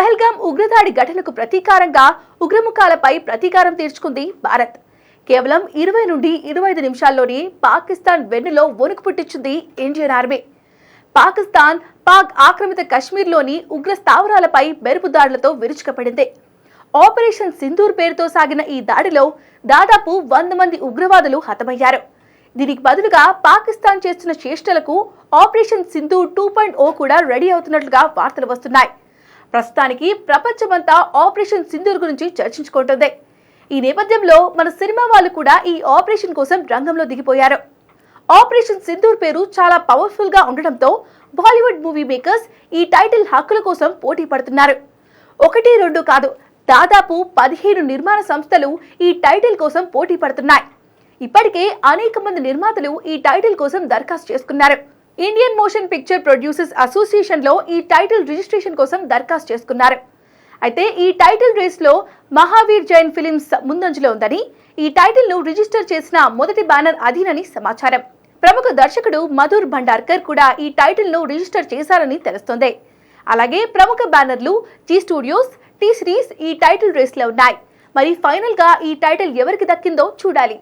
పహల్గాం ఉగ్రదాడి ఘటనకు ప్రతీకారంగా ఉగ్రముఖాలపై ప్రతీకారం తీర్చుకుంది భారత్. కేవలం 20 నుండి 25 నిమిషాల్లోనే పాకిస్తాన్ వెన్నులో వణుకు పుట్టించింది ఇండియన్ ఆర్మీ. పాకిస్తాన్ పాక్ ఆక్రమిత కశ్మీర్లోని ఉగ్ర స్థావరాలపై మెరుపు దాడులతో విరుచుకుపడింది. ఆపరేషన్ సింధూర్ పేరుతో సాగిన ఈ దాడిలో దాదాపు 100 మంది ఉగ్రవాదులు హతమయ్యారు. దీనికి బదులుగా పాకిస్తాన్ చేస్తున్న చేష్టలకు ఆపరేషన్ సింధూర్ 2.0 కూడా రెడీ అవుతున్నట్లుగా వార్తలు వస్తున్నాయి. ప్రస్తుతానికి ప్రపంచమంతా ఆపరేషన్ సింధూర్ గురించి చర్చించుకుంటుంది. ఈ నేపథ్యంలో మన సినిమా వాళ్ళు కూడా ఈ ఆపరేషన్ కోసం రంగంలో దిగిపోయారు. ఆపరేషన్ సింధూర్ పేరు చాలా పవర్ఫుల్ గా ఉండడంతో బాలీవుడ్ మూవీ మేకర్స్ ఈ టైటిల్ హక్కుల కోసం పోటీ పడుతున్నారు. 1-2 కాదు, దాదాపు 15 నిర్మాణ సంస్థలు ఈ టైటిల్ కోసం పోటీ పడుతున్నాయి. ఇప్పటికే అనేక మంది నిర్మాతలు ఈ టైటిల్ కోసం దరఖాస్తు చేసుకున్నారు. Indian motion picture producers association లో ఈ టైటిల్ రిజిస్ట్రేషన్ కోసం దరఖాస్తు చేసుకున్నారు. అయితే ఈ టైటిల్ రేస్ లో మహావీర్ జైన్ ఫిలిమ్స్ ముందంజలో ఉందని, ఈ టైటిల్ ను రిజిస్టర్ చేసిన మొదటి బ్యానర్ అధీనని సమాచారం. ప్రముఖ దర్శకుడు మధుర్ భండార్కర్ కూడా ఈ టైటిల్ ను రిజిస్టర్ చేశారని తెలుస్తోంది. అలాగే ప్రముఖ బ్యానర్లు జీ స్టూడియోస్, టీ సిరీస్ ఈ టైటిల్ రేస్ లో ఉన్నాయి. మరి ఫైనల్ గా ఈ టైటిల్ ఎవరికి దక్కిందో చూడాలి.